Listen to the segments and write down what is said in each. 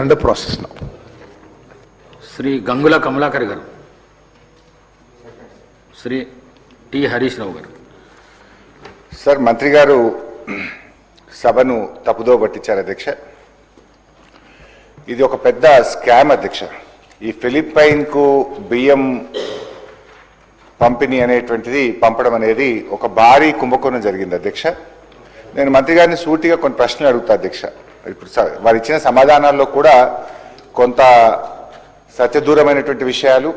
under process now. Sri Gangula Kamalakar garu, Sri T. Harish Rao garu. Sir మంత్రి గారు సభను తప్పుదో పట్టించారు అధ్యక్ష. ఇది ఒక పెద్ద స్కామ్ అధ్యక్ష. ఈ ఫిలిప్పైన్కు బియ్యం పంపిణీ అనేటువంటిది పంపడం అనేది ఒక భారీ కుంభకోణం జరిగింది అధ్యక్ష. నేను మంత్రి గారిని సూటిగా కొన్ని ప్రశ్నలు అడుగుతా అధ్యక్ష. ఇప్పుడు వారు ఇచ్చిన సమాధానాల్లో కూడా కొంత సత్యదూరమైనటువంటి విషయాలు,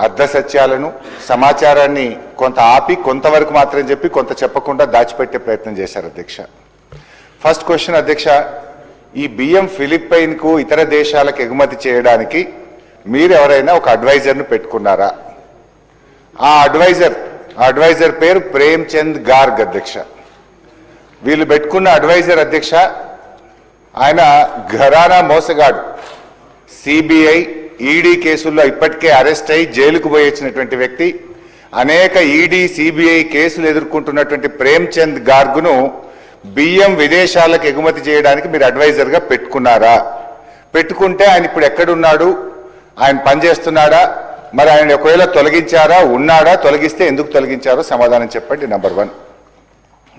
అర్ధ సత్యాలను, సమాచారాన్ని కొంత ఆపి కొంతవరకు మాత్రం చెప్పి కొంత చెప్పకుండా దాచిపెట్టే ప్రయత్నం చేశారు అధ్యక్ష. ఫస్ట్ క్వశ్చన్ అధ్యక్ష, ఈ బియ్యం ఫిలిప్పైన్కు ఇతర దేశాలకు ఎగుమతి చేయడానికి మీరు ఎవరైనా ఒక అడ్వైజర్ను పెట్టుకున్నారా? ఆ అడ్వైజర్ పేరు ప్రేమ్ చంద్ గార్గ్ అధ్యక్ష. వీళ్ళు పెట్టుకున్న అడ్వైజర్ అధ్యక్ష, ఆయన ఘరానా మోసగాడు. సిబిఐ ఈడీ కేసుల్లో ఇప్పటికే అరెస్ట్ అయి జైలుకు పోయి వచ్చినటువంటి వ్యక్తి. అనేక ఈడీ సిబిఐ కేసులు ఎదుర్కొంటున్నటువంటి ప్రేమ్ చంద్ గార్గ్ను బియ్యం విదేశాలకు ఎగుమతి చేయడానికి మీరు అడ్వైజర్గా పెట్టుకున్నారా? పెట్టుకుంటే ఆయన ఇప్పుడు ఎక్కడున్నాడు? ఆయన పనిచేస్తున్నాడా? మరి ఆయన ఒకవేళ తొలగించారా? ఉన్నాడా? తొలగిస్తే ఎందుకు తొలగించారో సమాధానం చెప్పండి. నంబర్ 1.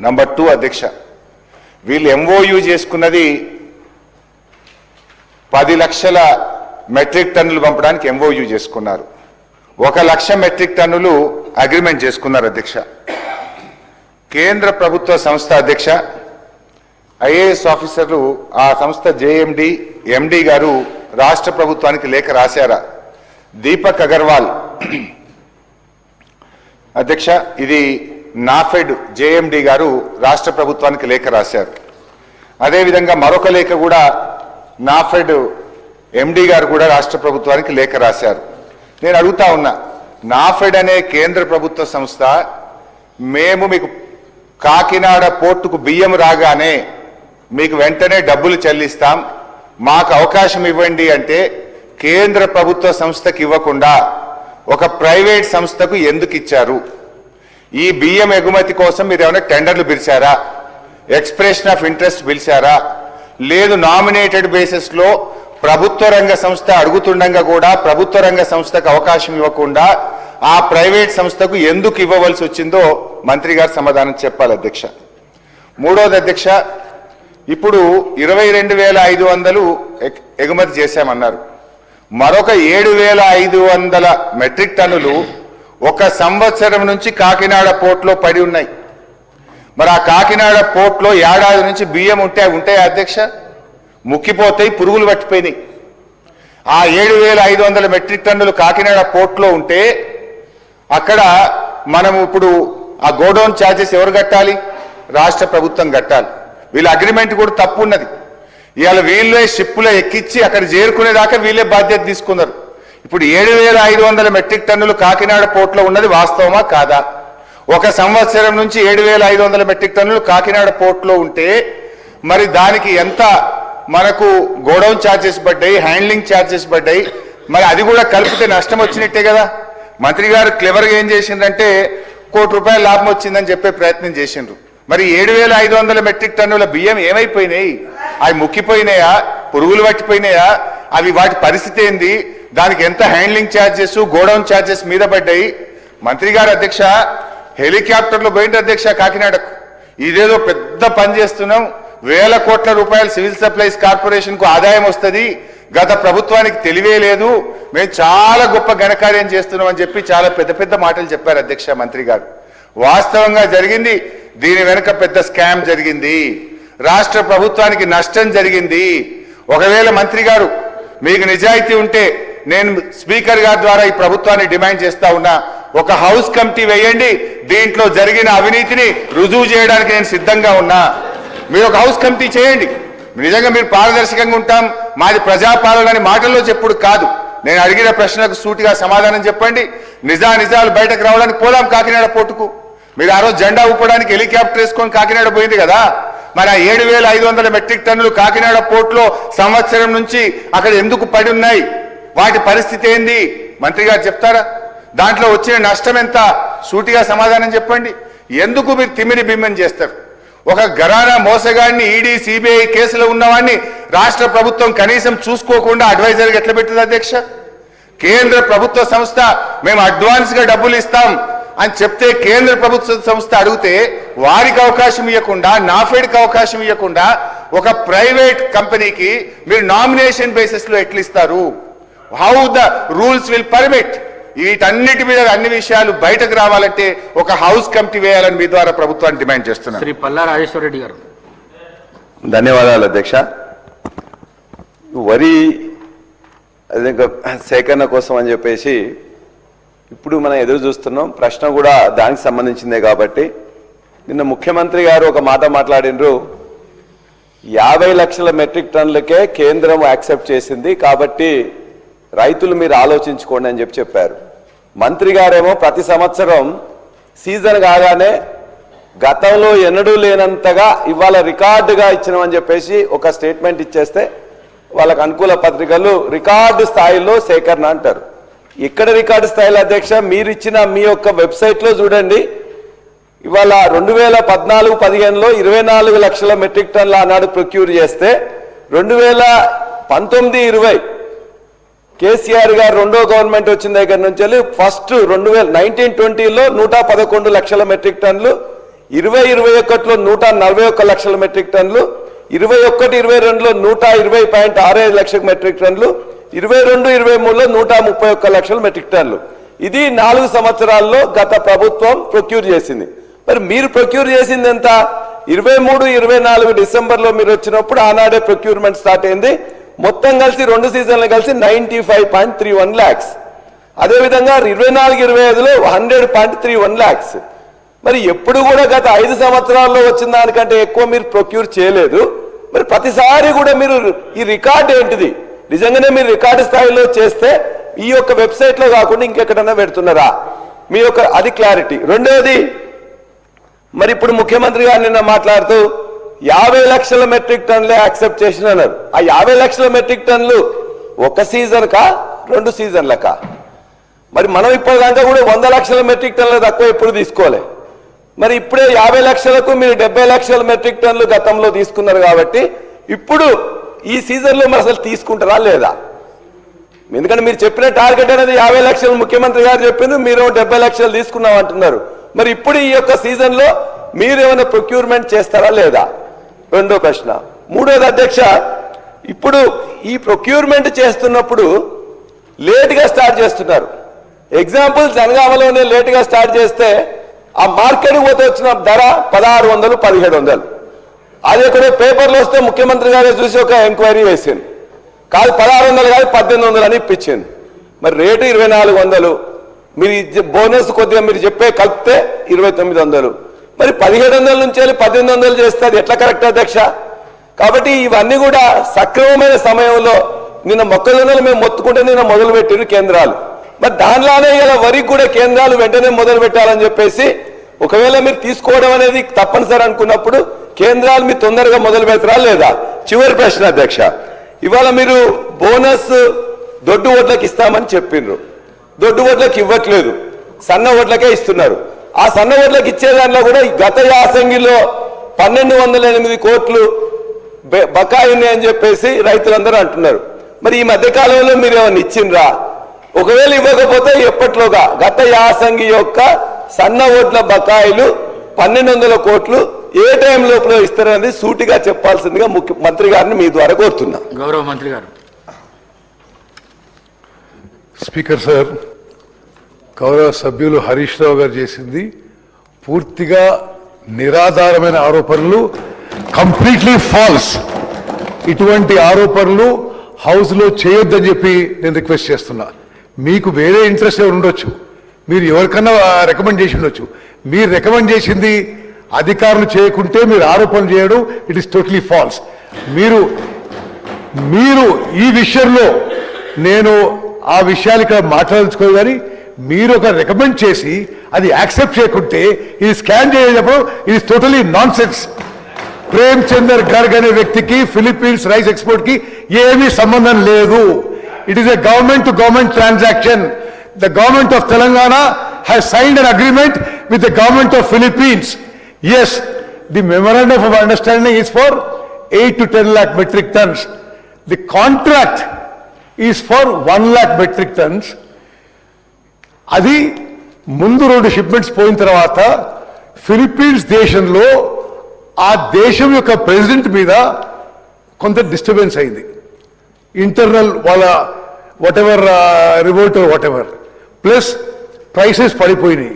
నంబర్ 2 అధ్యక్ష, వీళ్ళు ఎంఓయూ చేసుకున్నది 10 లక్షల మెట్రిక్ టన్నులు పంపడానికి ఎంఓయూ చేసుకున్నారు. 1 లక్ష మెట్రిక్ టన్నులు అగ్రిమెంట్ చేసుకున్నారు అధ్యక్ష. కేంద్ర ప్రభుత్వ సంస్థ అధ్యక్ష, ఐఏఎస్ ఆఫీసర్లు ఆ సంస్థ జేఎండి ఎండి గారు రాష్ట్ర ప్రభుత్వానికి లేఖ రాశారా? దీపక్ అగర్వాల్ అధ్యక్ష, ఇది నాఫెడ్ జేఎండి గారు రాష్ట్ర ప్రభుత్వానికి లేఖ రాశారు. అదేవిధంగా మరొక లేఖ కూడా నాఫెడ్ ఎండి గారు కూడా రాష్ట్ర ప్రభుత్వానికి లేఖ రాశారు. నేను అడుగుతా ఉన్నా, నాఫెడ్ అనే కేంద్ర ప్రభుత్వ సంస్థ మేము మీకు కాకినాడ పోర్టుకు బియ్యం రాగానే మీకు వెంటనే డబ్బులు చెల్లిస్తాం, మాకు అవకాశం ఇవ్వండి అంటే కేంద్ర ప్రభుత్వ సంస్థకి ఇవ్వకుండా ఒక ప్రైవేట్ సంస్థకు ఎందుకు ఇచ్చారు? ఈ బియ్యం ఎగుమతి కోసం మీరు ఏమైనా టెండర్లు పిలిచారా? ఎక్స్ప్రెషన్ ఆఫ్ ఇంట్రెస్ట్ పిలిచారా? లేదు నామినేటెడ్ బేసిస్లో ప్రభుత్వ రంగ సంస్థ అడుగుతుండగా కూడా ప్రభుత్వ రంగ సంస్థకు అవకాశం ఇవ్వకుండా ఆ ప్రైవేట్ సంస్థకు ఎందుకు ఇవ్వవలసి వచ్చిందో మంత్రి గారు సమాధానం చెప్పాలి అధ్యక్ష. 3వది అధ్యక్ష, ఇప్పుడు 22,500 ఎగుమతి చేశామన్నారు. మరొక 7,500 మెట్రిక్ టన్నులు 1 సంవత్సరం నుంచి కాకినాడ పోర్టులో పడి ఉన్నాయి. మరి ఆ కాకినాడ పోర్టులో ఏడాది నుంచి బియ్యం ఉంటాయా అధ్యక్ష? ముక్కిపోతాయి, పురుగులు పట్టిపోయినాయి. ఆ 7,500 మెట్రిక్ టన్నులు కాకినాడ పోర్టులో ఉంటే అక్కడ మనం ఇప్పుడు ఆ గోడౌన్ ఛార్జెస్ ఎవరు కట్టాలి? రాష్ట్ర ప్రభుత్వం కట్టాలి. వీళ్ళ అగ్రిమెంట్ కూడా తప్పు ఉన్నది. ఇవాళ వీళ్ళే షిప్పులో ఎక్కించి అక్కడ చేరుకునేదాకా వీళ్ళే బాధ్యత తీసుకున్నారు. ఇప్పుడు 7,500 మెట్రిక్ టన్నులు కాకినాడ పోర్టులో ఉన్నది వాస్తవమా కాదా? 1 సంవత్సరం నుంచి 7,500 మెట్రిక్ టన్నులు కాకినాడ పోర్టులో ఉంటే మరి దానికి ఎంత మనకు గోడౌన్ ఛార్జెస్ పడ్డాయి, హ్యాండ్లింగ్ ఛార్జెస్ పడ్డాయి. మరి అది కూడా కలిపితే నష్టం వచ్చినట్టే కదా. మంత్రి గారు క్లెవర్గా ఏం చేసిందంటే ₹1 కోటి లాభం వచ్చిందని చెప్పే ప్రయత్నం చేసిండ్రు. మరి 7,500 మెట్రిక్ టన్నుల బియ్యం ఏమైపోయినాయి? అవి ముక్కిపోయినాయా? పురుగులు పట్టిపోయినాయా? అవి వాటి పరిస్థితి ఏంది? దానికి ఎంత హ్యాండ్లింగ్ ఛార్జెస్, గోడౌన్ ఛార్జెస్ మీద పడ్డాయి? మంత్రి గారు అధ్యక్ష హెలికాప్టర్లో పోయింది అధ్యక్ష కాకినాడకు. ఇదేదో పెద్ద పని చేస్తున్నాం, వేల కోట్ల రూపాయలు సివిల్ సప్లైస్ కార్పొరేషన్కు ఆదాయం వస్తుంది, గత ప్రభుత్వానికి తెలివే లేదు, మేము చాలా గొప్ప ఘనకార్యం చేస్తున్నాం అని చెప్పి చాలా పెద్ద పెద్ద మాటలు చెప్పారు అధ్యక్ష మంత్రి గారు. వాస్తవంగా జరిగింది, దీని వెనుక పెద్ద స్కామ్ జరిగింది, రాష్ట్ర ప్రభుత్వానికి నష్టం జరిగింది. ఒకవేళ మంత్రి గారు మీకు నిజాయితీ ఉంటే నేను స్పీకర్ గారి ద్వారా ఈ ప్రభుత్వాన్ని డిమాండ్ చేస్తా ఉన్నా, ఒక హౌస్ కమిటీ వేయండి, దీంట్లో జరిగిన అవినీతిని రుజువు చేయడానికి నేను సిద్ధంగా ఉన్నా. మీరు ఒక హౌస్ కమిటీ చేయండి. నిజంగా మీరు పారదర్శకంగా ఉంటాం, మాది ప్రజాపాలనని మాటల్లో చెప్పుడు కాదు. నేను అడిగిన ప్రశ్నలకు సూటిగా సమాధానం చెప్పండి. నిజాలు బయటకు రావడానికి పోదాం కాకినాడ పోర్టుకు. మీరు ఆ రోజు జెండా ఊపడానికి హెలికాప్టర్ వేసుకొని కాకినాడ పోయింది కదా. మరి ఆ 7,500 మెట్రిక్ టన్నులు కాకినాడ పోర్టులో సంవత్సరం నుంచి అక్కడ ఎందుకు పడి ఉన్నాయి? వాటి పరిస్థితి ఏంది? మంత్రి గారు చెప్తారా? దాంట్లో వచ్చిన నష్టం ఎంత? సూటిగా సమాధానం చెప్పండి. ఎందుకు మీరు తిమ్మిని బిమ్మని చేస్తారు? ఒక ఘరానా మోసగాడిని ఈడీ సిబిఐ కేసులో ఉన్నవాడిని రాష్ట్ర ప్రభుత్వం కనీసం చూసుకోకుండా అడ్వైజర్గా ఎట్లా పెట్టింది అధ్యక్ష? కేంద్ర ప్రభుత్వ సంస్థ మేము అడ్వాన్స్ గా డబ్బులు ఇస్తాం అని చెప్తే కేంద్ర ప్రభుత్వ సంస్థ అడిగితే వారికి అవకాశం ఇవ్వకుండా, నాఫెడ్కి అవకాశం ఇవ్వకుండా ఒక ప్రైవేట్ కంపెనీకి మీరు నామినేషన్ బేసిస్ లో ఎట్లా ఇస్తారు? How the rules will permit? వీటన్నిటి మీద అన్ని విషయాలు బయటకు రావాలంటే ఒక హౌస్ కమిటీ వేయాలని మీ ద్వారా ప్రభుత్వాన్ని డిమాండ్ చేస్తున్నారు. శ్రీ పల్లా రాజేశ్వర రెడ్డి గారు. ధన్యవాదాలు అధ్యక్ష. వరి ఇంకా సేకరణ కోసం అని చెప్పేసి ఇప్పుడు మనం ఎదురు చూస్తున్నాం. ప్రశ్న కూడా దానికి సంబంధించిందే కాబట్టి నిన్న ముఖ్యమంత్రి గారు ఒక మాట మాట్లాడినరు. 50 లక్షల మెట్రిక్ టన్నులకే కేంద్రం యాక్సెప్ట్ చేసింది, కాబట్టి రైతులు మీరు ఆలోచించుకోండి అని చెప్పారు. మంత్రి గారేమో ప్రతి సంవత్సరం సీజన్ కాగానే గతంలో ఎన్నడూ లేనంతగా ఇవాళ రికార్డుగా ఇచ్చినామని చెప్పేసి ఒక స్టేట్మెంట్ ఇచ్చేస్తే వాళ్ళకు అనుకూల పత్రికలు రికార్డు స్థాయిలో సేకరణ అంటారు. ఎక్కడ రికార్డు స్థాయిలో అధ్యక్ష? మీరు ఇచ్చిన మీ యొక్క వెబ్సైట్లో చూడండి. ఇవాళ 2014-15లో 24 లక్షల మెట్రిక్ టన్నుల ఆనాడు ప్రొక్యూర్ చేస్తే 2019-20 కేసీఆర్ గారు రెండో గవర్నమెంట్ వచ్చిన దగ్గర నుంచి ఫస్ట్ 1920లో 111 లక్షల మెట్రిక్ టన్నులు, 2021లో 141 లక్షల మెట్రిక్ టన్నులు, 21-22లో 120.65 లక్షల మెట్రిక్ టన్నులు, 22-23లో 131 లక్షల మెట్రిక్ టన్నులు. ఇది 4 సంవత్సరాల్లో గత ప్రభుత్వం ప్రొక్యూర్ చేసింది. మరి మీరు ప్రొక్యూర్ చేసింది ఎంత? 23-24 డిసెంబర్లో మీరు వచ్చినప్పుడు ఆనాడే ప్రొక్యూర్మెంట్ స్టార్ట్ అయింది. మొత్తం కలిసి 2 సీజన్లు కలిసి 95.31 lakhs. అదేవిధంగా 24-25లో 100.31 lakhs. మరి ఎప్పుడు కూడా గత 5 సంవత్సరాల్లో వచ్చిన దానికంటే ఎక్కువ మీరు ప్రొక్యూర్ చేయలేదు. మరి ప్రతిసారి కూడా మీరు ఈ రికార్డ్ ఏంటిది? నిజంగానే మీరు రికార్డు స్థాయిలో చేస్తే ఈ యొక్క వెబ్సైట్లో కాకుండా ఇంకెక్కడన్నా పెడుతున్నారా? మీ యొక్క అది క్లారిటీ. రెండవది, మరి ఇప్పుడు ముఖ్యమంత్రి గారు నిన్న మాట్లాడుతూ 50 లక్షల మెట్రిక్ టన్నులే యాక్సెప్ట్ చేసినారు. ఆ 50 లక్షల మెట్రిక్ టన్నులు ఒక సీజన్ కా 2 సీజన్లకా? మరి మనం ఇప్పటిదాకా కూడా 100 లక్షల మెట్రిక్ టన్నులు తక్కువ ఎప్పుడు తీసుకోలే. మరి ఇప్పుడే 50 లక్షలకు మీరు 70 లక్షల మెట్రిక్ టన్నులు గతంలో తీసుకున్నారు కాబట్టి ఇప్పుడు ఈ సీజన్లో మరి అసలు తీసుకుంటారా లేదా? ఎందుకంటే మీరు చెప్పిన టార్గెట్ అనేది 50 లక్షలు ముఖ్యమంత్రి గారు చెప్పింది, మీరు 70 లక్షలు తీసుకున్నాం అంటున్నారు. మరి ఇప్పుడు ఈ యొక్క సీజన్లో మీరు ఏమైనా ప్రొక్యూర్మెంట్ చేస్తారా లేదా? రెండో ప్రశ్న. మూడోది అధ్యక్ష, ఇప్పుడు ఈ ప్రొక్యూర్మెంట్ చేస్తున్నప్పుడు లేట్గా స్టార్ట్ చేస్తున్నారు. ఎగ్జాంపుల్ జనగామలోనే లేట్గా స్టార్ట్ చేస్తే ఆ మార్కెట్కి పోతే వచ్చిన ధర 1600, 1700. అది కూడా పేపర్లో వస్తే ముఖ్యమంత్రి గారే చూసి ఒక ఎంక్వైరీ వేసింది. కాదు 1600 కాదు 1800 అని ఇప్పించింది. మరి రేటు 2400, మీరు బోనస్ కొద్దిగా మీరు చెప్పే కలిపితే 2900. మరి 1700 నుంచి వెళ్ళి 1800 చేస్తే అది ఎట్లా కరెక్ట్ అధ్యక్ష? కాబట్టి ఇవన్నీ కూడా సక్రమమైన సమయంలో నిన్న మొక్కజొన్నలు మేము మొత్తుకుంటే నిన్న మొదలు పెట్టిన కేంద్రాలు. మరి దానిలోనే ఇలా వరికి కూడా కేంద్రాలు వెంటనే మొదలు పెట్టాలని చెప్పేసి ఒకవేళ మీరు తీసుకోవడం అనేది తప్పనిసరి అనుకున్నప్పుడు కేంద్రాలు మీరు తొందరగా మొదలు పెడతారా లేదా? చివరి ప్రశ్న అధ్యక్ష, ఇవాళ మీరు బోనస్ దొడ్డు ఓట్లకు ఇస్తామని చెప్పిండ్రు. దొడ్డు ఓట్లకు ఇవ్వట్లేదు, సన్న ఓట్లకే ఇస్తున్నారు. ఆ సన్న ఓట్లకు ఇచ్చే దాంట్లో కూడా గత యాసంగిలో 1208 కోట్లు బకాయి ఉన్నాయని చెప్పేసి రైతులందరూ అంటున్నారు. మరి ఈ మధ్యకాలంలో మీరు ఏమైనా ఇచ్చిండ్రా? ఒకవేళ ఇవ్వకపోతే ఎప్పట్లోగా గత యాసంగి యొక్క సన్న ఓట్ల బకాయిలు 1200 కోట్లు ఏ టైం లోపల ఇస్తారనేది సూటిగా చెప్పాల్సిందిగా మంత్రి గారిని మీ ద్వారా కోరుతున్నా. గౌరవ మంత్రి గారు. స్పీకర్ సార్, గౌరవ సభ్యులు హరీష్ రావు గారు చేసింది పూర్తిగా నిరాధారమైన ఆరోపణలు, కంప్లీట్లీ ఫాల్స్. ఇటువంటి ఆరోపణలు హౌస్లో చేయొద్దని చెప్పి నేను రిక్వెస్ట్ చేస్తున్నా. మీకు వేరే ఇంట్రెస్ట్ ఎవరు ఉండొచ్చు, మీరు ఎవరికన్నా రికమెండ్ చేసి ఉండొచ్చు. మీరు రికమెండ్ చేసింది అధికారులు చేయకుంటే మీరు ఆరోపణలు చేయడం ఇట్ ఈస్ టోటలీ ఫాల్స్. మీరు ఈ విషయంలో నేను ఆ విషయాలు ఇక్కడ మాట్లాడించుకోవాలి, కానీ మీరు ఒక రికమెండ్ చేసి అది యాక్సెప్ట్ చేయకుంటే ఇది స్కాన్ చేసేటప్పుడు ఇది totally nonsense. Prem Chander Garg అనే వ్యక్తికి ఫిలిప్పీన్స్ రైస్ ఎక్స్పోర్ట్ కి ఏమీ సంబంధం లేదు. It is a government to government transaction. The government of Telangana has signed an agreement with the government of Philippines. Yes, The memorandum of understanding is for 8 to 10 lakh metric tons. The contract is for 1 lakh metric tons. అది ముందు 2 shipments పోయిన తర్వాత Philippines దేశంలో ఆ దేశం యొక్క president మీద కొంత డిస్టర్బెన్స్ అయింది. ఇంటర్నల్ వాళ్ళ whatever revolt whatever, plus prices పడిపోయినాయి.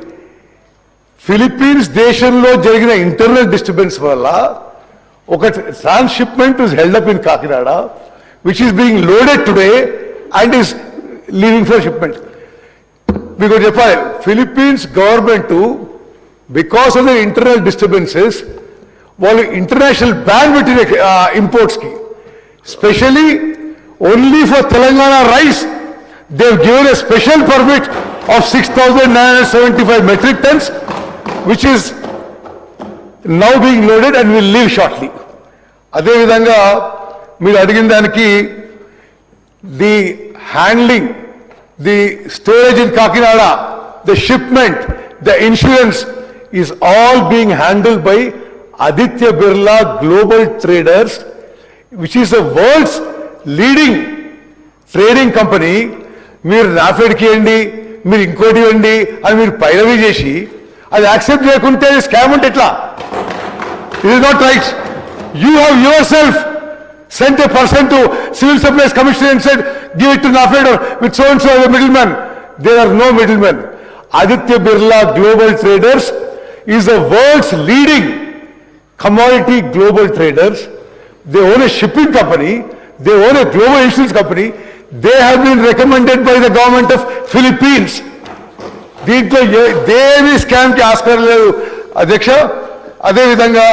ఫిలిప్పీన్స్ దేశంలో జరిగిన ఇంటర్నల్ డిస్టర్బెన్స్ వల్ల ఒక transhipment is held up in Kakinada, which is being loaded today and is leaving for shipment. మీకు చెప్పాలి, Philippines government because of the internal disturbances వాళ్ళు international ban పెట్టిన imports కి, specially only for Telangana rice they have given a special permit of 6,975 metric tons, which is now being loaded and will leave shortly. అదే విధంగా మీరు అడిగిన దానికి the handling, the storage in Kakinada, the shipment, the insurance is all being handled by Aditya Birla global traders, which is the world's leading trading company. మీరు నాఫెడ్కి ఇవ్వండి, మీరు ఇంకోటి ఇవ్వండి అని మీరు పైరవీ చేసి అది యాక్సెప్ట్ చేయకుంటే స్కామ్ అంటే ఎట్లా? It is not right. You have your self sent a person to Civil Supplies Commission and said, give it to NAFED with so and so as a middleman. There are no middlemen. Aditya Birla Global Traders is the world's leading commodity global traders. They own a shipping company. They own a global insurance company. They have been recommended by the government of Philippines. దీంట్లో దేవి scam కి ఆస్కారం లేదు అధ్యక్ష. అదే విధంగా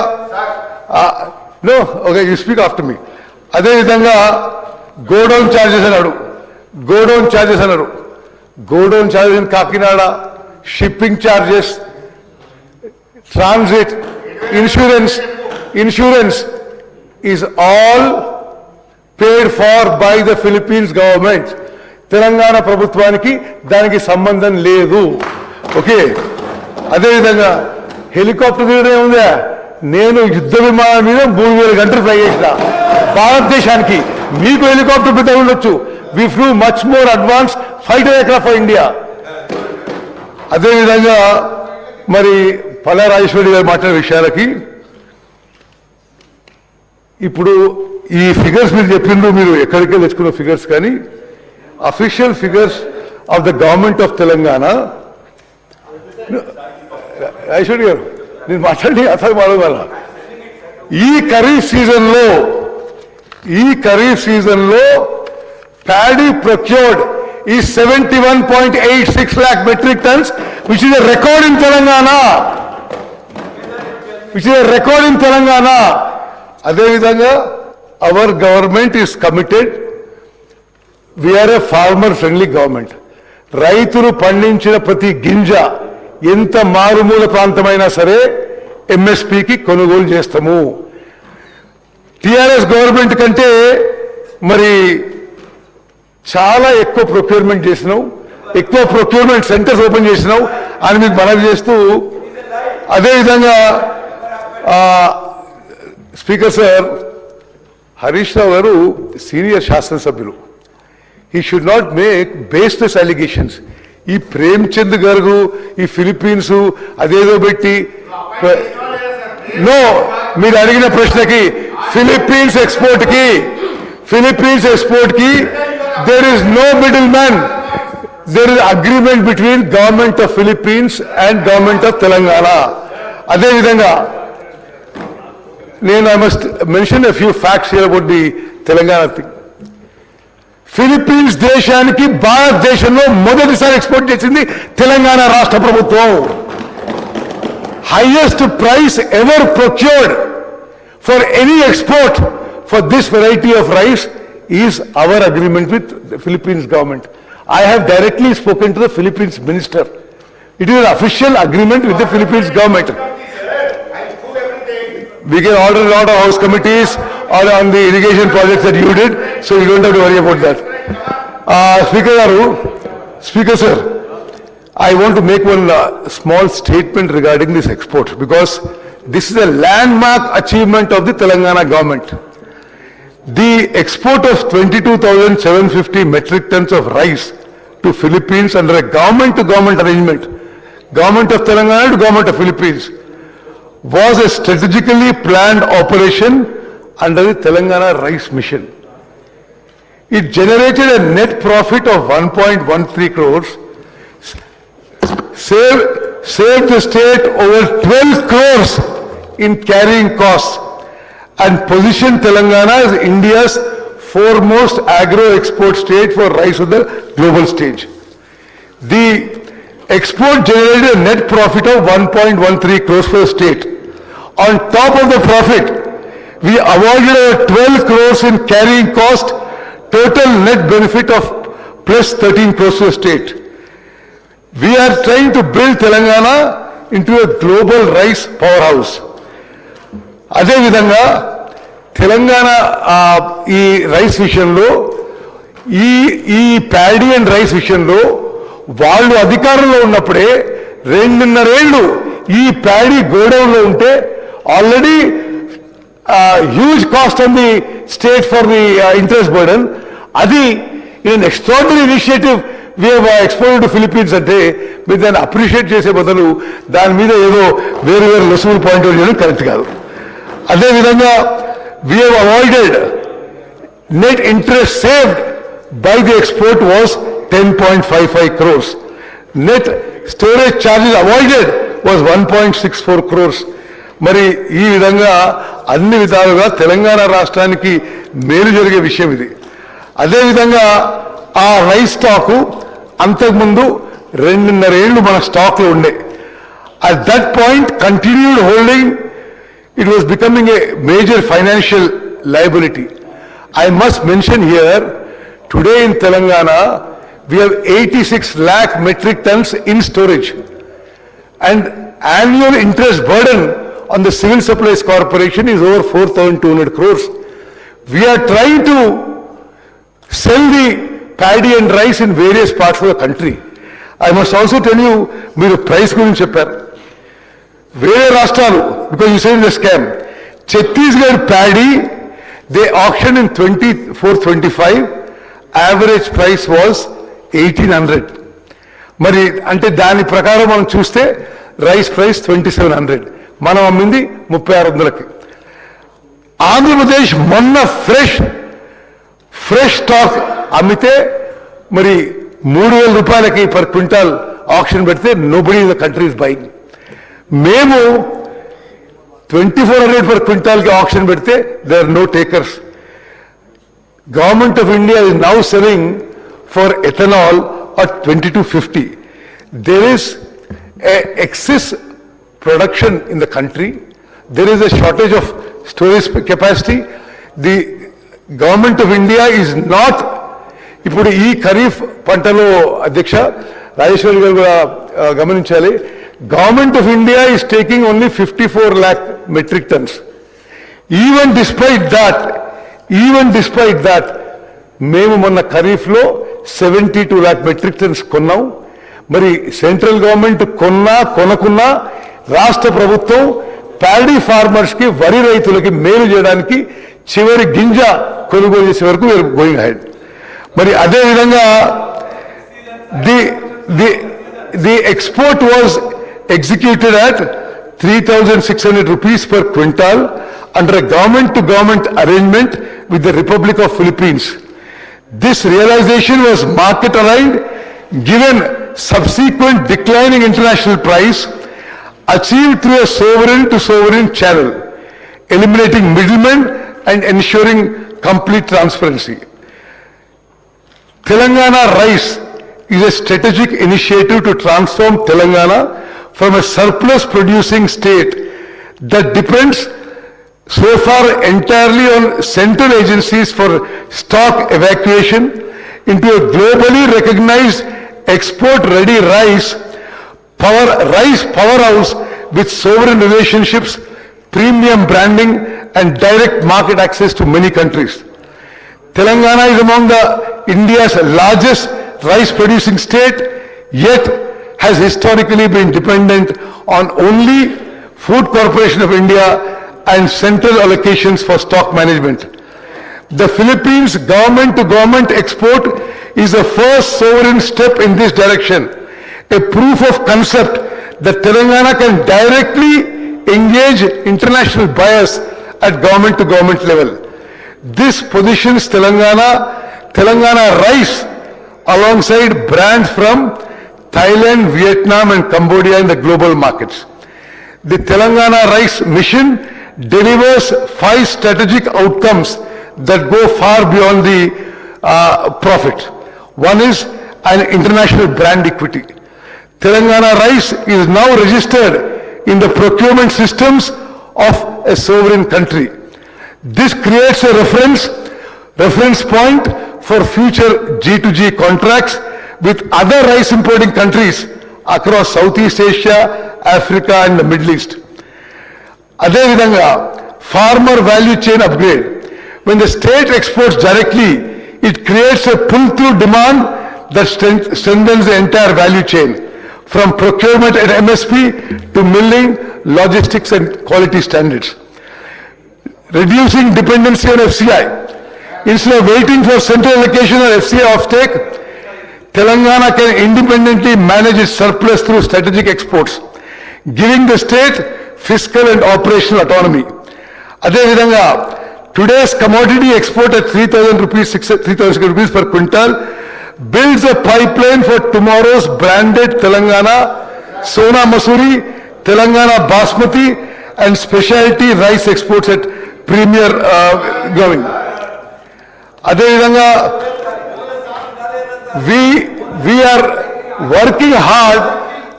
no okay, you speak after me. అదే విధంగా godown charges అన్నాడు. Godown charges in Kakinada, shipping charges, transit, insurance is all paid for by the Philippines government. తెలంగాణ ప్రభుత్వానికి దానికి సంబంధం లేదు. ఓకే, అదేవిధంగా హెలికాప్టర్ దిగడం ఉందా, నేను యుద్ధ విమానం మీద 3000 గంటలు ఫ్లై చేసిన భారతదేశానికి. మీకు హెలికాప్టర్ పెద్ద ఉండొచ్చు. We flew much more advance fighter aircraft for India. అదేవిధంగా మరి పల్లా రాజేశ్వరి గారు మాట్లాడిన విషయాలకి ఇప్పుడు ఈ ఫిగర్స్ మీరు చెప్పిండ్రు, మీరు ఎక్కడికి తెచ్చుకున్న ఫిగర్స్ కానీ official figures of the government of Telangana. Aishwarya గారు నేను మాట్లాడి అసలు మాట్లాడాల. ఈ ఖరీఫ్ సీజన్లో ప్యాడీ ప్రొక్యూర్డ్ ఈ 71.86 lakh metric tons, which is a record in Telangana. అదేవిధంగా our government is committed. We are a farmer friendly government. రైతులు పండించిన ప్రతి గింజ ఎంత మారుమూల ప్రాంతమైనా సరే ఎంఎస్పీకి కొనుగోలు చేస్తాము. టిఆర్ఎస్ గవర్నమెంట్ కంటే మరి చాలా ఎక్కువ ప్రొక్యూర్మెంట్ చేసినావు, ఎక్కువ ప్రొక్యూర్మెంట్ సెంటర్స్ ఓపెన్ చేసినావు అని మీకు మనవి చేస్తూ, అదేవిధంగా స్పీకర్ సార్ హరీష్ రావు గారు సీనియర్ శాసనసభ్యులు. He should not make baseless allegations. ఈ ప్రేమ్చంద్ గారు ఈ ఫిలిప్పీన్స్ అదేదో పెట్టి నో, మీరు అడిగిన ప్రశ్నకి ఫిలిప్పీన్స్ ఎక్స్పోర్ట్ కి there is no middle man. There is agreement between government of Philippines and government of Telangana. అదేవిధంగా I must mention a few facts here about the Telangana thing. Philippines దేశానికి భారతదేశంలో మొదటిసారి ఎక్స్పోర్ట్ చేసింది తెలంగాణ రాష్ట్ర ప్రభుత్వం. Highest price ever procured for any export for this variety of rice is our agreement with the Philippines government. I have directly spoken to the Philippines minister. It is an official agreement with the Philippines government. We can order a lot of house committees on the irrigation projects that you did, so you don't have to worry about that. Speaker sir, I want to make one small statement regarding this export, because this is a landmark achievement of the Telangana government. The export of 22,750 metric tons of rice to Philippines under a government-to-government arrangement, government of Telangana to government of Philippines, was a strategically planned operation under the Telangana Rice Mission. It generated a net profit of 1.13 crores, saved the state over 12 crores in carrying costs, and positioned Telangana as India's foremost agro-export state for rice on the global stage. The export generated a net profit of 1.13 crores for the state. On top of the profit, we avoided over 12 crores in carrying cost, total net benefit of plus 13 crores to the state. We are trying to build Telangana into a global rice powerhouse. అదే విధంగా తెలంగాణ ఈ rice విషయంలో ఈ paddy and rice విషయంలో వాళ్ళు అధికారంలో ఉన్నప్పుడే 2.5 ఏళ్ళు ఈ ప్యాడీ గోడౌన్లో ఉంటే already huge cost on the state for the interest burden. అది in extraordinary initiative we have exported to Philippines అంటే మీరు దాన్ని అప్రిషియేట్ చేసే బదులు దాని మీద ఏదో వేరు లొసుగులు పాయింట్ అవుట్ చేయడం కరెక్ట్ కాదు. అదేవిధంగా we have avoided net interest saved by the export was 10.55 crores. Net storage charges avoided was 1.64 crores. మరి ఈ విధంగా అన్ని విధాలుగా తెలంగాణ రాష్ట్రానికి మేలు జరిగే విషయం ఇది. అదేవిధంగా ఆ రైస్ స్టాకు అంతకుముందు 2.5 ఏళ్ళు మన స్టాక్లో ఉండే. At that point continued holding it was becoming a major financial liability. I must mention here, today in Telangana, we have 86 lakh metric tons in storage. And annual interest burden on the Civil Supplies Corporation is over 4,200 crores. We are trying to sell the paddy and rice in various parts of the country. I must also tell you, మీరు price గురించి చెప్పారు. వేరే రాష్ట్రాలు, because you said the scam, Chhattisgarh paddy they auctioned in 24-25, average price was 1,800. మరి అంటే దాని ప్రకారం మనం చూస్తే రైస్ ప్రైస్ 2,700, మనం అమ్మింది 3,600కి. ఆంధ్రప్రదేశ్ మొన్న ఫ్రెష్ స్టాక్ అమ్మితే మరి 3,000 రూపాయలకి పర్ క్వింటాల్ ఆక్షన్ పెడితే nobody in the country is buying. మేము 2,400 per quintal की auction పెడితే there are no takers. Government of India is now selling for ethanol at 22.50. There is a excess production in the country. There is a shortage of storage capacity. The government of India is not, ఇప్పుడు ఈ ఖరీఫ్ పంటలో అధ్యక్ష రాజేశ్వరి గారు కూడా గమనించాలి, Government of India is taking only 54 lakh metric tons. Even despite that, మేము మొన్న ఖరీఫ్లో 72 lakh metric tons కొన్నాం. మరి సెంట్రల్ గవర్నమెంట్ కొనకున్నా రాష్ట్ర ప్రభుత్వం ప్యాడీ ఫార్మర్స్ కి, వరి రైతులకి మేలు చేయడానికి చివరి గింజ కొనుగోలు చేసే వరకు వీఆర్ గోయింగ్ అహెడ్. మరి అదే విధంగా the export was executed at 3,600 rupees per quintal under a government-to-government arrangement with the Republic of Philippines. This realization was market-aligned given subsequent declining international price achieved through a sovereign-to-sovereign channel, eliminating middlemen and ensuring complete transparency. Telangana Rice is a strategic initiative to transform Telangana from a surplus producing state that depends so far entirely on central agencies for stock evacuation into a globally recognized export ready rice powerhouse with sovereign relationships, premium branding and direct market access to many countries. Telangana is among the India's largest rice producing state, yet has historically been dependent on only Food Corporation of India, and central allocations for stock management. The Philippines government-to-government export is the first sovereign step in this direction, a proof of concept that Telangana can directly engage international buyers at government-to-government level. This positions Telangana rice alongside brands from Thailand, Vietnam and Cambodia in the global markets. The Telangana Rice Mission delivers 5 strategic outcomes that go far beyond the profit. One is an international brand equity. Telangana Rice is now registered in the procurement systems of a sovereign country. This creates a reference point for future G2G contracts with other rice importing countries across Southeast Asia, Africa and the Middle East. Adevidanga, farmer value chain upgrade. When the state exports directly, it creates a pull-through demand that strengthens the entire value chain, from procurement at MSP to milling, logistics and quality standards. Reducing dependency on FCI. Instead of waiting for central allocation or FCI offtake, Telangana can independently manage its surplus through strategic exports, giving the state fiscal and operational autonomy. Adevidanga, today's commodity export at 3,000 rupees per quintal builds a pipeline for tomorrow's branded Telangana, Sona Masuri, Telangana Basmati and specialty rice exports at premier growing. Adevidanga, we are working hard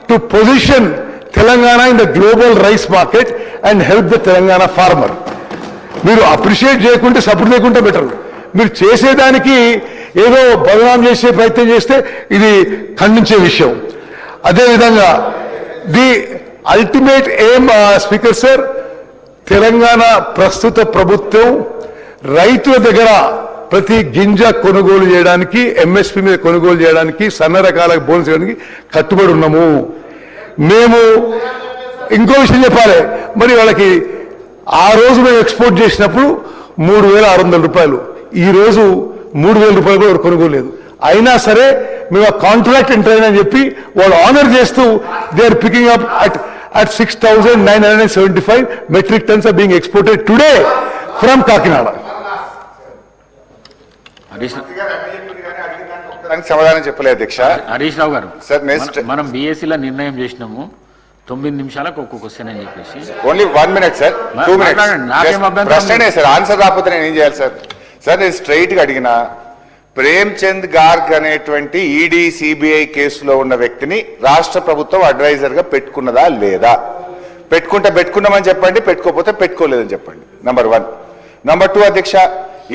to position Telangana in the global rice market and help the Telangana farmer. మీరు appreciate చేయకుంటే support చేయకుంటే better. మీరు చేసేదానికి ఏదో బదనాం చేసే ప్రయత్నం చేస్తే ఇది ఖండించే విషయం. అదేవిధంగా the ultimate aim speaker sir, Telangana ప్రస్తుత ప్రభుత్వం రైతుల దగ్గర ప్రతి గింజ కొనుగోలు చేయడానికి, ఎంఎస్పీ మీద కొనుగోలు చేయడానికి, సన్న రకాల బోనస్ చేయడానికి కట్టుబడి ఉన్నాము. మేము ఇంకో విషయం చెప్పాలి, మరి వాళ్ళకి ఆ రోజు మేము ఎక్స్పోర్ట్ చేసినప్పుడు 3,600 రూపాయలు, ఈ రోజు 3,000 రూపాయలు కూడా కొనుగోలు లేదు. అయినా సరే మేము ఆ కాంట్రాక్ట్ ఎంటర్ అయినా చెప్పి వాళ్ళు ఆనర్ చేస్తూ they are picking up at 6,975 metric tons are being exported today from Kakinada. సమాధానం చెప్పలేదు అధ్యక్ష. హరీష్ రావు గారు, సార్ నెక్స్ట్ మనం బీఎస్సీలో నిర్ణయం చేసినాము 9 నిమిషాలకు ఒక్కొక్క క్వశ్చన్ అని చెప్పేసి. Only 1 minute sir, 2 minutes. నాకేం అభ్యంతరం ప్రశ్నే సార్, ఆన్సర్ రాకపోతే నేను ఏం చేయాలి సార్? సార్ నేను స్ట్రైట్ గా అడిగిన, ప్రేమ్చంద్ గార్గ్ అనేటువంటి ఈడీ సిబిఐ కేసులో ఉన్న వ్యక్తిని రాష్ట్ర ప్రభుత్వం అడ్వైజర్ గా పెట్టుకున్నదా లేదా? పెట్టుకున్నామని చెప్పండి, పెట్టుకోకపోతే పెట్టుకోలేదని చెప్పండి. నంబర్ 1. నంబర్ 2 అధ్యక్ష,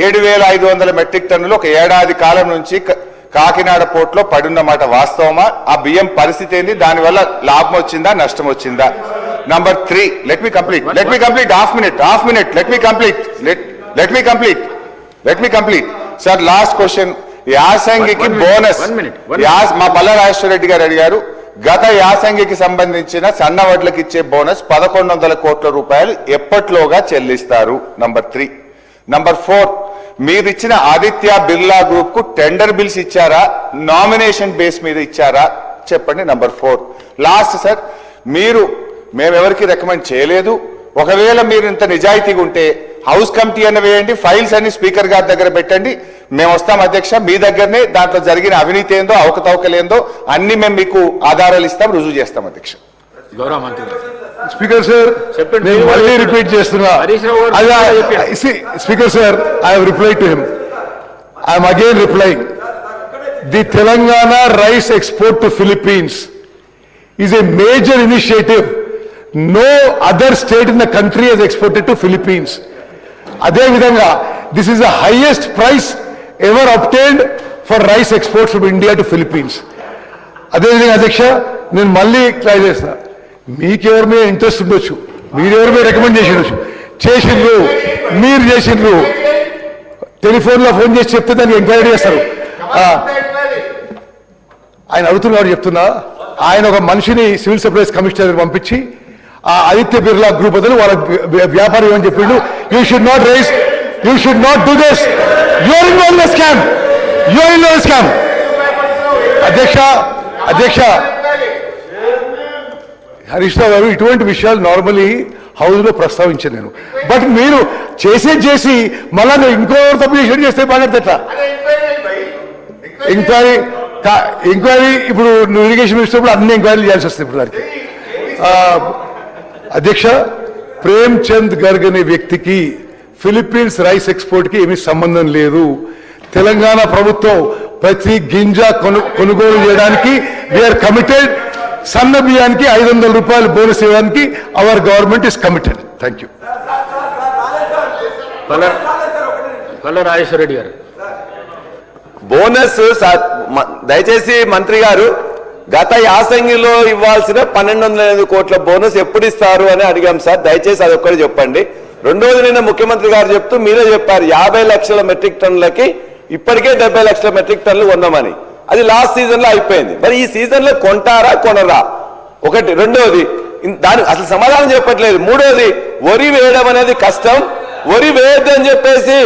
7,500 మెట్రిక్ టన్నులు ఒక ఏడాది కాలం నుంచి కాకినాడ పోర్టులో పడున్నమాట వాస్తవమా? ఆ బియ్యం పరిస్థితి ఏంది? దానివల్ల లాభం వచ్చిందా, నష్టం వచ్చిందా? Number 3, let me complete half minute let me complete sir. Last question, యాసంగికి బోనస్ మా పల్లా రాజేశ్వర రెడ్డి గారు అడిగారు. గత యాసంగికి సంబంధించిన సన్న వడ్లకు ఇచ్చే బోనస్ 1,100 కోట్ల రూపాయలు ఎప్పట్లోగా చెల్లిస్తారు? నంబర్ 3. నంబర్ 4, మీరు ఇచ్చిన ఆదిత్య బిర్లా గ్రూప్ కు టెండర్ బిల్స్ ఇచ్చారా, నామినేషన్ బేస్ మీద ఇచ్చారా? చెప్పండి. నంబర్ 4. లాస్ట్ సార్, మేమెవరికి రికమెండ్ చేయలేదు. ఒకవేళ మీరు ఇంత నిజాయితీగా ఉంటే హౌస్ కమిటీ అన్న వేయండి, ఫైల్స్ అన్ని స్పీకర్ గారి దగ్గర పెట్టండి, మేము వస్తాం అధ్యక్ష మీ దగ్గరనే. దాంట్లో జరిగిన అవినీతి ఏందో, అవకతవకలేందో అన్ని మేము మీకు ఆధారాలు ఇస్తాం, రుజువు చేస్తాం అధ్యక్ష. గౌరవ మంత్రి స్పీకర్ సార్, నేను మళ్ళీ రిపీట్ చేస్తున్నా. Speaker sir, I have replied to him. I am again replying. The Telangana rice export to Philippines is a major initiative. No other state in the country has exported to Philippines. అదేవిధంగా this is the highest price ever obtained for rice exports from India to Philippines. అదేవిధంగా అధ్యక్ష, నేను మళ్ళీ try చేస్తా. మీకెవరి మీద interest ఉండొచ్చు, మీరెవరి మీద recommend చేసిండ్రు, మీరు చేసిండ్రు, టెలిఫోన్లో ఫోన్ చేసి చెప్తే దాన్ని ఎంక్వైరీ చేస్తారు. ఆయన అడుగుతున్నారు చెప్తున్నా, ఆయన ఒక మనిషిని సివిల్ సప్లైస్ కమిషనర్ పంపించి ఆ ఆదిత్య బిర్లా గ్రూప్ అతను వాళ్ళ వ్యాపారం అని చెప్పిండు. You should not rice, you should not do this, you're involve in scam, you're involve scam. అధ్యక్ష హరీష్ రావు గారు, ఇటువంటి విషయాలు నార్మలీ హౌస్ లో ప్రస్తావించాను నేను. బట్ మీరు చేసి మళ్ళా ఇంకో తప్పు చేస్తే బాగా ఎంక్వైరీ ఇప్పుడు నువ్వు ఇరిగేషన్ మినిస్టర్ అన్ని ఎంక్వైరీలు చేయాల్సి వస్తుంది ఇప్పుడు దానికి. అధ్యక్ష, ప్రేమ్ చంద్ గర్గ్ అనే వ్యక్తికి ఫిలిప్పీన్స్ రైస్ ఎక్స్పోర్ట్ కి ఏమీ సంబంధం లేదు. తెలంగాణ ప్రభుత్వం ప్రతి గింజ కొనుగోలు చేయడానికి వీఆర్ కమిటెడ్. సన్న బియ్యానికి 500 రూపాయలు బోనస్ ఇవ్వడానికి our government is committed. Thank you. Rajeshwara Reddy గారు. బోనస్ దయచేసి మంత్రి గారు, గత యాసంగిలో ఇవ్వాల్సిన 1208 కోట్ల బోనస్ ఎప్పుడు ఇస్తారు అని అడిగాం సార్. దయచేసి అది ఒక్కటి చెప్పండి. రెండోది, నిన్న ముఖ్యమంత్రి గారు చెప్తూ మీరే చెప్పారు 50 లక్షల మెట్రిక్ టన్నులకి ఇప్పటికే 70 లక్షల మెట్రిక్ టన్నులు కొన్నామని. అది లాస్ట్ సీజన్ లో అయిపోయింది. మరి ఈ సీజన్ లో కొంటారా కొనరా? ఒకటి. రెండోది, దాని అసలు సమాధానం చెప్పట్లేదు. మూడోది, వరి వేయడం అనేది కష్టం, వరి వేయద్దని చెప్పేసి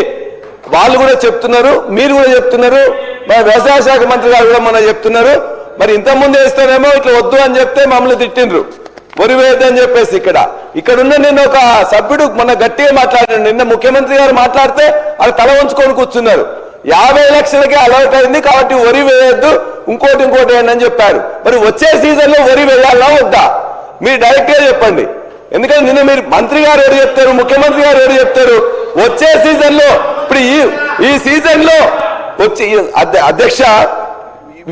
వాళ్ళు కూడా చెప్తున్నారు, మీరు కూడా చెప్తున్నారు, మన వ్యవసాయ శాఖ మంత్రి గారు కూడా మన చెప్తున్నారు. మరి ఇంతకుముందు వేస్తేనేమో ఇట్లా వద్దు అని చెప్తే మమ్మల్ని తిట్టిండ్రు, వరి వేయద్దని చెప్పేసి. ఇక్కడున్న నిన్న ఒక సభ్యుడు మొన్న గట్టిగా మాట్లాడాడు. నిన్న ముఖ్యమంత్రి గారు మాట్లాడితే వాళ్ళు తల ఉంచుకొని కూర్చున్నారు. 50 లక్షలకే అలౌట్ అయింది కాబట్టి వరి వేయొద్దు, ఇంకోటి అని చెప్పారు. మరి వచ్చే సీజన్ లో వరి వేయాలా వద్దా? మీరు డైరెక్ట్ గా చెప్పండి. ఎందుకంటే నిన్న మీరు మంత్రి గారు ఎవరు చెప్తారు, ముఖ్యమంత్రి గారు ఎవరు చెప్తారు? వచ్చే సీజన్ లో ఇప్పుడు ఈ సీజన్ లో వచ్చి అధ్యక్ష,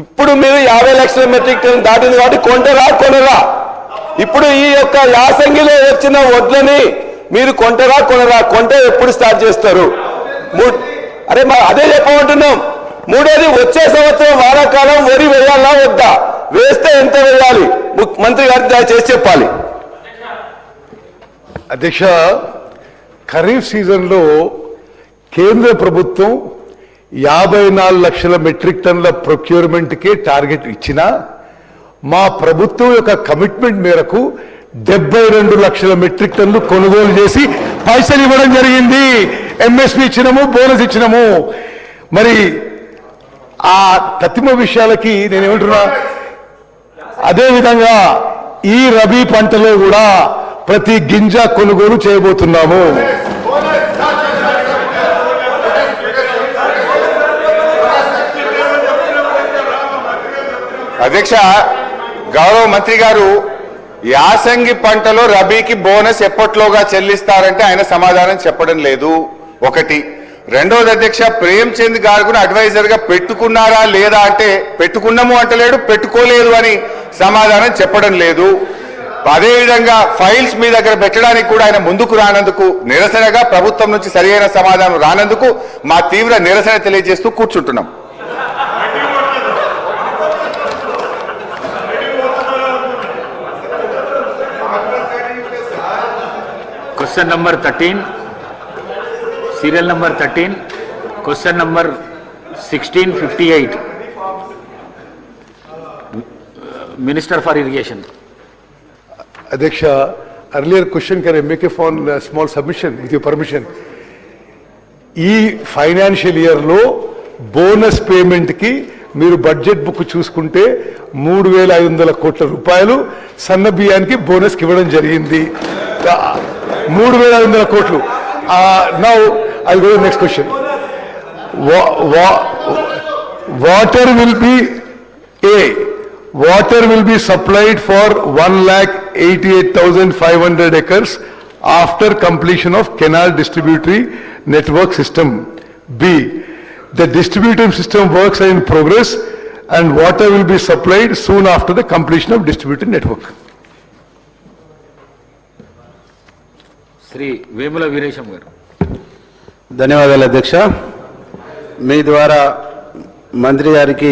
ఇప్పుడు మీరు 50 లక్షల మెట్రిక్ టన్ దాటింది కాబట్టి కొంటారా కొనరా? ఇప్పుడు ఈ యొక్క యాసంగిలో వచ్చిన వడ్లని మీరు కొంటారా కొనరా? కొంటే ఎప్పుడు స్టార్ట్ చేస్తారు? అరే అదే చెప్పమంటున్నాం. మూడోది, వచ్చే సంవత్సరం వానాకాలం వరి వేయాలా వద్దా? వేస్తే ఎంత వేయాలి? మంత్రి గారు దయచేసి చెప్పాలి. అధ్యక్ష, ఖరీఫ్ సీజన్ లో కేంద్ర ప్రభుత్వం 54 లక్షల మెట్రిక్ టన్నుల ప్రొక్యూర్మెంట్ కే టార్గెట్ ఇచ్చినా మా ప్రభుత్వం యొక్క కమిట్మెంట్ మేరకు 72 లక్షల మెట్రిక్ టన్నులు కొనుగోలు చేసి పైసలు ఇవ్వడం జరిగింది. ఎంఎస్పీ ఇచ్చినాము, బోనస్ ఇచ్చినాము. మరి ఆ తత్తిమ విషయాలకి నేనేమంటున్నా, అదేవిధంగా ఈ రబీ పంటలో కూడా ప్రతి గింజ కొనుగోలు చేయబోతున్నాము. అధ్యక్ష, గౌరవ మంత్రి గారు, యాసంగి పంటలో రబీకి బోనస్ ఎప్పట్లోగా చెల్లిస్తారంటే ఆయన సమాధానం చెప్పడం లేదు. ఒకటి. రెండోది అధ్యక్ష, ప్రేమ్ చంద్ గారు కూడా అడ్వైజర్ గా పెట్టుకున్నారా లేదా అంటే పెట్టుకున్నాము అంటలేడు, పెట్టుకోలేదు అని సమాధానం చెప్పడం లేదు. అదేవిధంగా ఫైల్స్ మీ దగ్గర పెట్టడానికి కూడా ఆయన ముందుకు రానందుకు నిరసనగా, ప్రభుత్వం నుంచి సరైన సమాధానం రానందుకు మా తీవ్ర నిరసన తెలియజేస్తూ కూర్చుంటున్నాం. Question number 13, serial number 13, question number 1658, Minister for Irrigation. Adhyaksha, earlier question, can I make a small submission with your permission? ఈ ఫైనాన్షియల్ ఇయర్ లో బోనస్ పేమెంట్ కి మీరు బడ్జెట్ బుక్ చూసుకుంటే 3,500 కోట్ల రూపాయలు సన్న బియ్యానికి బోనస్ కి ఇవ్వడం జరిగింది. 3,500 కోట్లు. Now I go next question. Water will be supplied for 1,88,500 acres after completion of canal distributory network system. B, the distributive system works are in progress and water will be supplied soon after the completion of distributed network. Shri Vemula Veeresham garu. ధన్యవాదాలు అధ్యక్ష. మీ ద్వారా మంత్రి గారికి